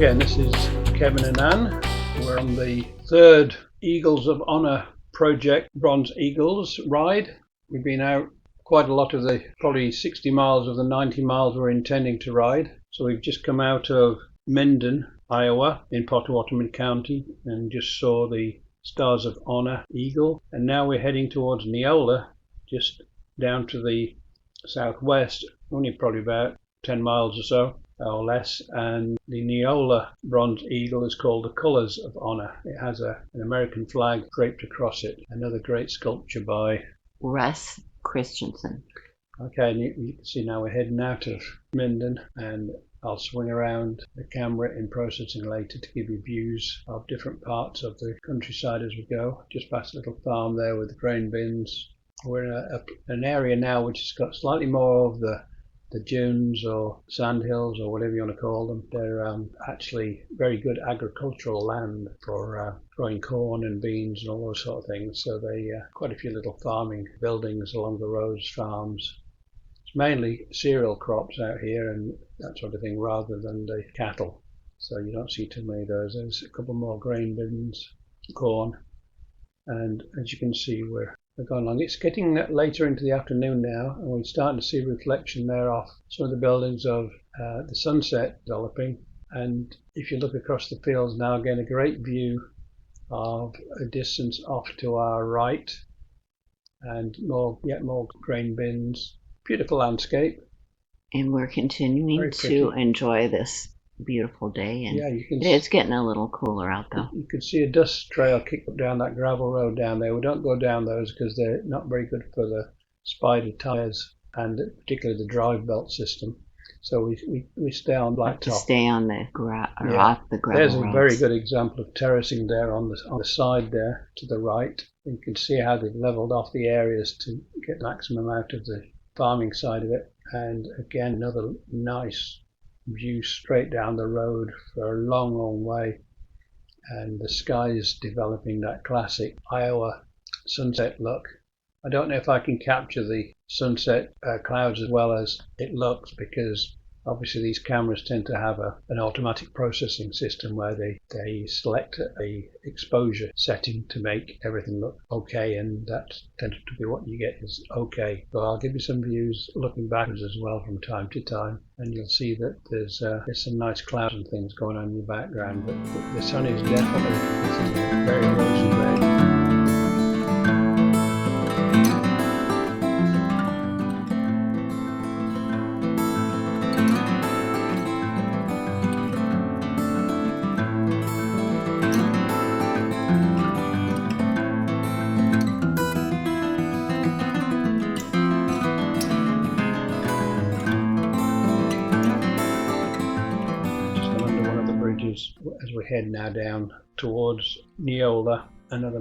again, this is Kevin and Ann. We're on the third Eagles of Honour Project Bronze Eagles ride. We've been out quite a lot of the, probably 60 miles of the 90 miles we're intending to ride. So we've just come out of Minden, Iowa, in Pottawattamie County, and just saw the Stars of Honor Eagle. And now we're heading towards Neola, just down to the southwest, only probably about 10 miles or so, or less. And the Neola Bronze Eagle is called the Colours of Honor. It has an American flag draped across it. Another great sculpture by Russ Christensen. Okay, and you can see now we're heading out of Minden, and I'll swing around the camera in processing later to give you views of different parts of the countryside as we go. Just past a little farm there with the grain bins. We're in an area now which has got slightly more of the dunes or sand hills or whatever you want to call them. They're actually very good agricultural land for growing corn and beans and all those sort of things. So they quite a few little farming buildings along the roads, farms. It's mainly cereal crops out here and that sort of thing rather than the cattle. So you don't see too many of those. There's a couple more grain bins, corn, and as you can see we're going along. It's getting later into the afternoon now, and we're starting to see reflection there off some of the buildings of the sunset developing. And if you look across the fields now, again a great view of a distance off to our right, and yet more grain bins. Beautiful landscape. And we're continuing to enjoy this beautiful day, and it's getting a little cooler out though. You could see a dust trail kick up down that gravel road down there. We don't go down those because they're not very good for the Spyder tyres and particularly the drive belt system. So we stay on blacktop. To stay on the off the gravel There's roads. A very good example of terracing there on the side there to the right. You can see how they've levelled off the areas to get maximum out of the farming side of it. And again, another nice view straight down the road for a long way, and the sky is developing that classic Iowa sunset look. I don't know if I can capture the sunset clouds as well as it looks, because obviously these cameras tend to have an automatic processing system where they select a exposure setting to make everything look okay, and that tends to be what you get is okay. So I'll give you some views looking backwards as well from time to time, and you'll see that there's some nice clouds and things going on in the background, but the sun is definitely very rosy red. As we head now down towards Neola, another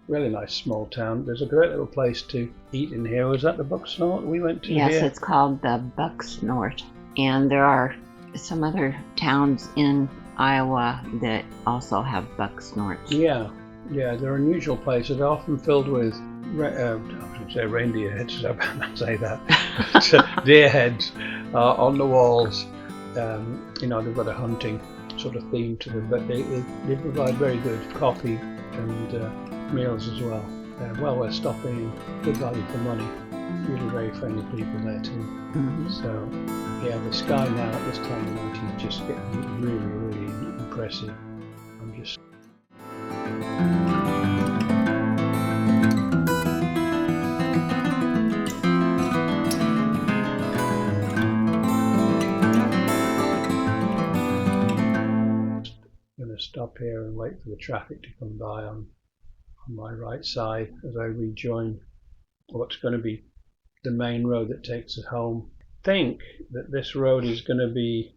really nice small town. There's a great little place to eat in here. Was that the Bucksnort we went to? Yes, here? It's called the Bucksnort. And there are some other towns in Iowa that also have Bucksnorts. Yeah, they're unusual places. They're often filled with I should say reindeer heads, I can't say that. Deer heads on the walls. They've got a hunting sort of theme to them, but they provide very good coffee and meals as well. Well worth stopping, good value for money, really very friendly people there too. Mm-hmm. So yeah, the sky now at this time of night is just getting really impressive. I'm just stop here and wait for the traffic to come by on my right side as I rejoin what's going to be the main road that takes us home. I think that this road is going to be,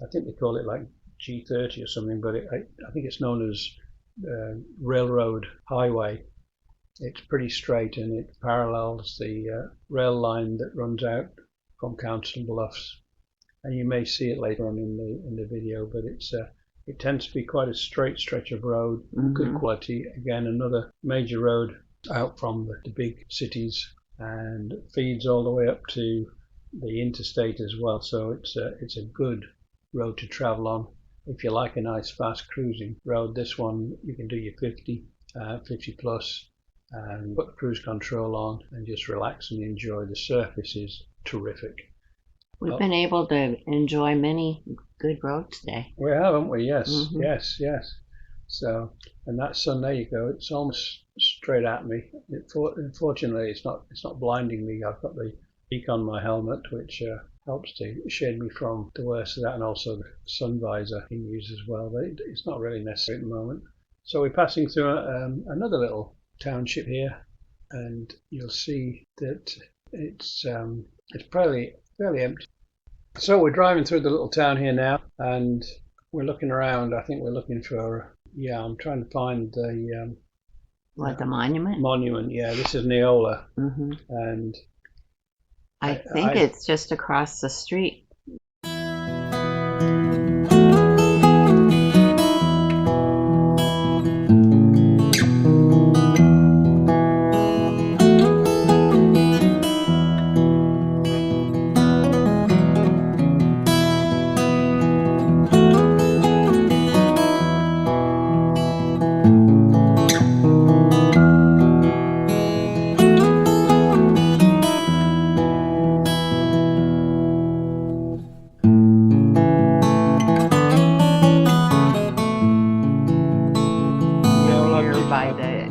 I think they call it like G30 or something, but I think it's known as Railroad Highway. It's pretty straight and it parallels the rail line that runs out from Council Bluffs, and you may see it later on in the video, but it tends to be quite a straight stretch of road, good quality. Again, another major road out from the big cities, and feeds all the way up to the interstate as well. So it's a good road to travel on. if you like a nice fast cruising road, this one you can do your 50 plus, and put the cruise control on and just relax and enjoy. The surface is terrific. We've been able to enjoy many good roads today. We have, haven't we? Yes, Mhm. yes. So, and that sun, there you go. It's almost straight at me. Unfortunately, it's not blinding me. I've got the beak on my helmet, which helps to shade me from the worst of that, and also the sun visor I can use as well. But it's not really necessary at the moment. So we're passing through another little township here, and you'll see that it's fairly empty. So we're driving through the little town here now, and we're looking around. I think we're looking for, I'm trying to find the The monument? Monument. Yeah, this is Neola, and I think it's just across the street.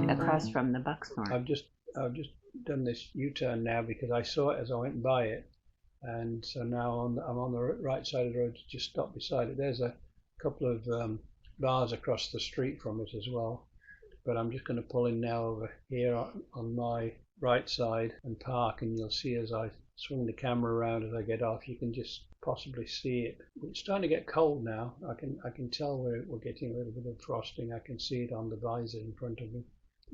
Across from the Bucksnort. I've just done this U-turn now because I saw it as I went by it, and so now I'm on the right side of the road to just stop beside it. There's a couple of bars across the street from it as well, but I'm just going to pull in now over here on my right side and park, and you'll see as I swing the camera around as I get off, you can just possibly see it. It's starting to get cold now. I can tell we're getting a little bit of frosting. I can see it on the visor in front of me.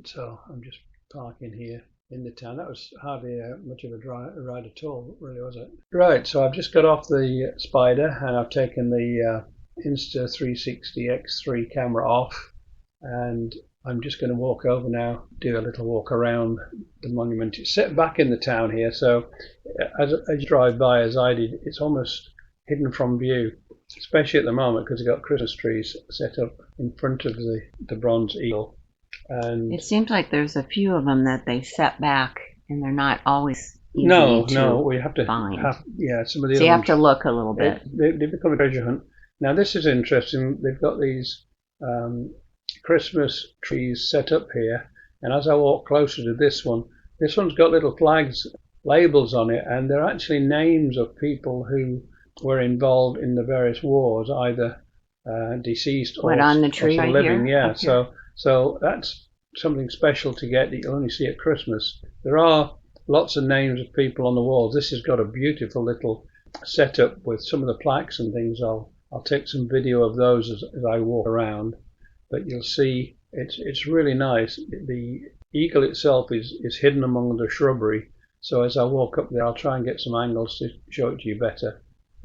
So I'm just parking here in the town. That was hardly much of a ride at all, really, was it? Right, so I've just got off the Spyder, and I've taken the Insta360 X3 camera off, and I'm just going to walk over now, do a little walk around the monument. It's set back in the town here, so as you drive by, as I did, it's almost hidden from view, especially at the moment because we've got Christmas trees set up in front of the bronze eagle. And it seems like there's a few of them that they set back, and they're not always easy No, we have to find. Some of the so other you have ones, to look a little bit. They become a treasure hunt. Now this is interesting. They've got these Christmas trees set up here, and as I walk closer to this one's got little flags, labels on it, and they're actually names of people who were involved in the various wars, either deceased or on the tree right living. Here? Yeah, so that's something special to get that you'll only see at Christmas. There are lots of names of people on the walls. This has got a beautiful little setup with some of the plaques and things. I'll take some video of those as I walk around, but you'll see it's really nice. The eagle itself is hidden among the shrubbery, so as I walk up there, I'll try and get some angles to show it to you better.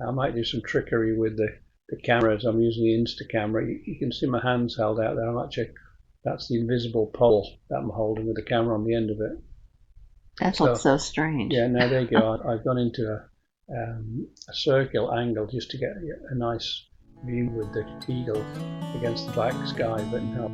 I might do some trickery with the cameras. I'm using the Insta camera. You can see my hands held out there. That's the invisible pole that I'm holding with the camera on the end of it. That looks so strange. Yeah, now there you go. I've gone into a circle angle just to get a nice view with the eagle against the black sky, but no.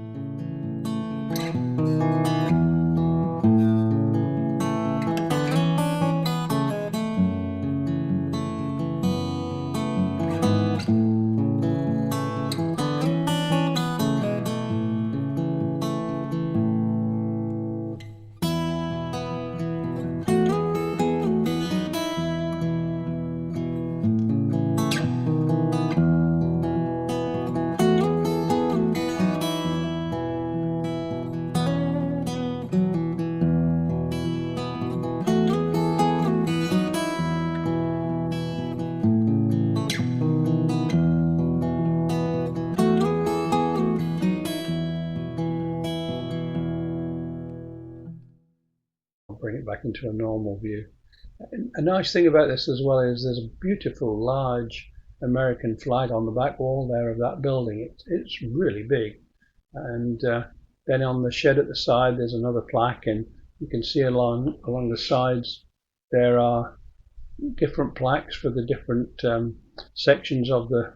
Bring it back into a normal view. A nice thing about this as well is there's a beautiful large American flag on the back wall there of that building. It's really big, and then on the shed at the side there's another plaque, and you can see along the sides there are different plaques for the different sections of the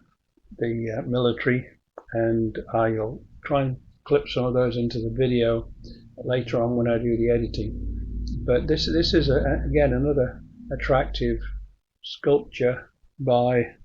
the military, and I'll try and clip some of those into the video later on when I do the editing. But this is again another attractive sculpture by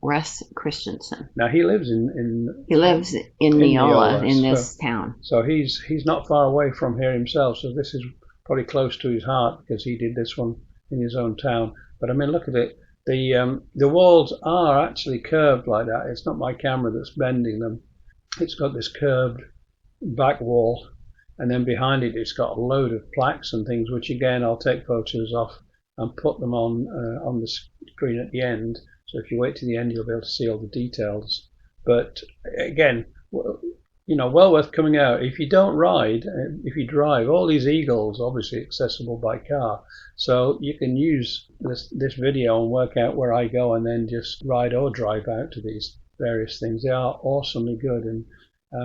Russ Christensen. Now he lives in Neola in this town. So he's not far away from here himself. So this is probably close to his heart because he did this one in his own town. But I mean, look at it. The walls are actually curved like that. It's not my camera that's bending them. It's got this curved back wall, and then behind it, it's got a load of plaques and things, which again I'll take photos of and put them on the screen at the end. So if you wait to the end, you'll be able to see all the details. But again, you know, well worth coming out. If you don't ride, if you drive, all these eagles obviously accessible by car. So you can use this video and work out where I go and then just ride or drive out to these various things. They are awesomely good, and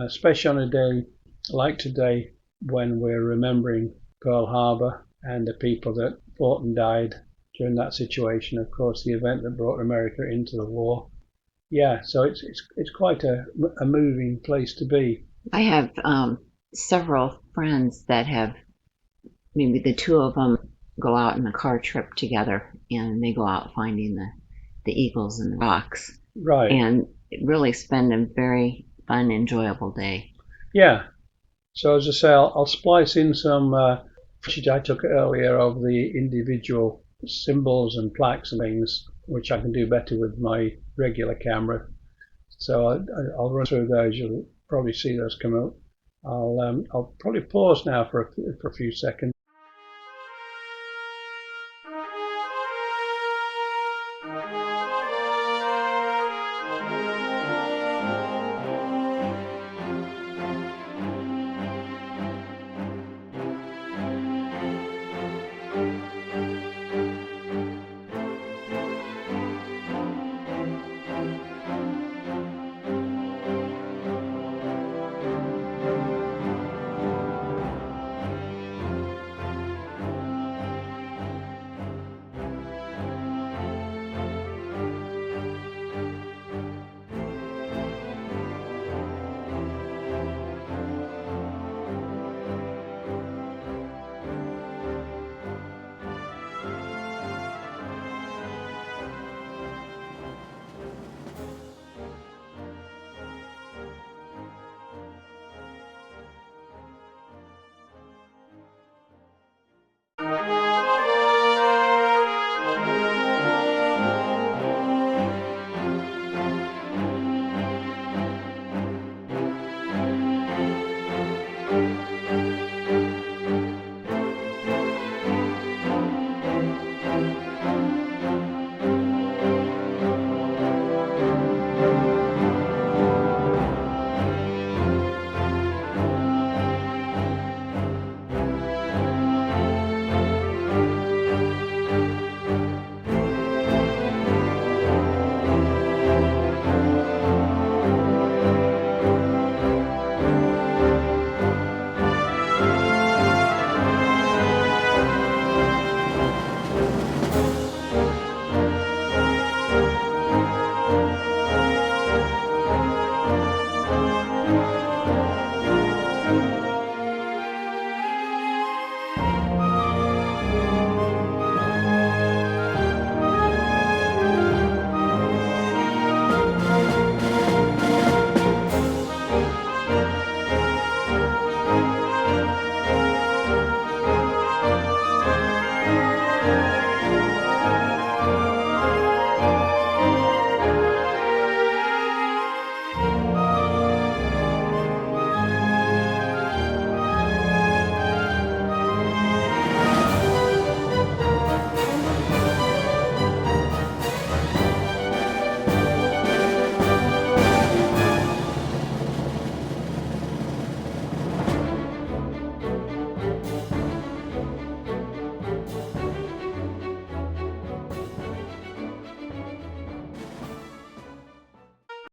especially on a day like today when we're remembering Pearl Harbor and the people that fought and died during that situation, of course, the event that brought America into the war. Yeah, so it's quite a moving place to be. I have several friends that have, maybe the two of them go out in a car trip together, and they go out finding the eagles and the rocks. Right. And really spend a very fun, enjoyable day. Yeah. So as I say, I'll splice in some footage I took earlier of the individual symbols and plaques and things, which I can do better with my regular camera. So I'll run through those. You'll probably see those come up. I'll probably pause now for a few seconds.